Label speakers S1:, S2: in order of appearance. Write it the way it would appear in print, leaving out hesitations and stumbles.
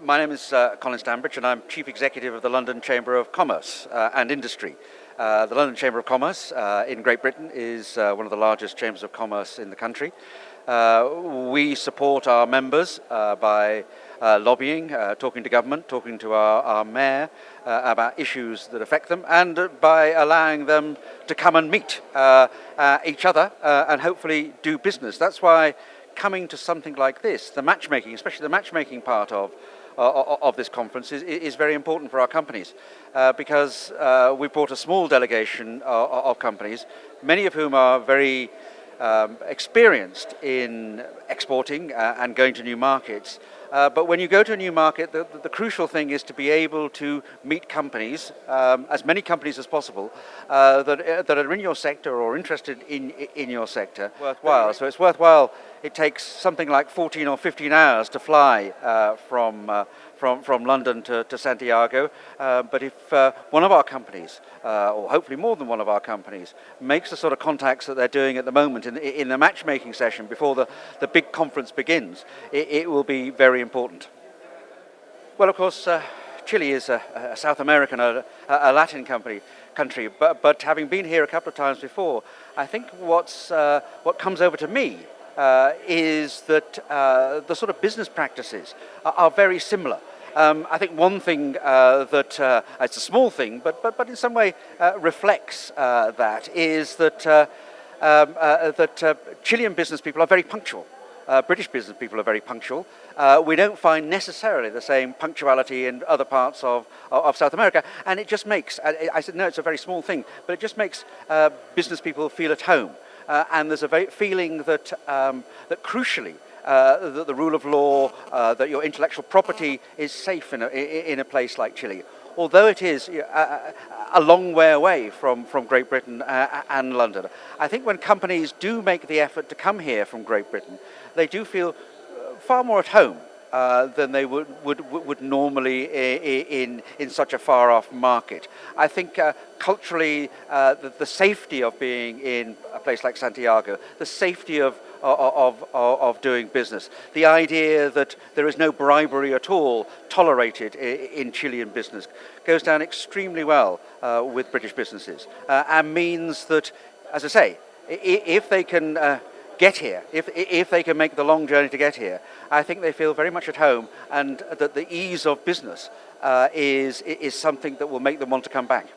S1: My name is Colin Stanbridge, and I'm Chief Executive of the London Chamber of Commerce and Industry. The London Chamber of Commerce in Great Britain is one of the largest chambers of commerce in the country. We support our members by lobbying, talking to government, talking to our mayor about issues that affect them, and by allowing them to come and meet each other and hopefully do business. That's why coming to something like this, the matchmaking, especially the matchmaking part of this conference, is very important for our companies because we brought a small delegation of companies, many of whom are very experienced in exporting and going to new markets. But when you go to a new market, the crucial thing is to be able to meet companies, as many companies as possible, that are in your sector or interested in your sector. Worthwhile. So it's worthwhile. It takes something like 14 or 15 hours to fly from London to Santiago. But if one of our companies, or hopefully more than one of our companies, makes the sort of contacts that they're doing at the moment in the matchmaking session before the big conference begins, it will be very important. Well, of course, Chile is a South American, a Latin country, but having been here a couple of times before, I think what comes over to me is that the sort of business practices are very similar. I think one thing that it's a small thing, but in some way reflects that is that Chilean business people are very punctual. British business people are very punctual. We don't find necessarily the same punctuality in other parts of South America, and it just makes, I said no, it's a very small thing, but it just makes business people feel at home. And there's a feeling that crucially, that the rule of law, that your intellectual property is safe in a place like Chile. Although it is a long way away from Great Britain and London, I think when companies do make the effort to come here from Great Britain, they do feel far more at home than they would normally in such a far-off market. I think culturally, the safety of being in a place like Santiago, the safety of doing business, the idea that there is no bribery at all tolerated in Chilean business, goes down extremely well with British businesses, and means that, as I say, if they can get here, if they can make the long journey to get here, I think they feel very much at home, and that the ease of business is something that will make them want to come back.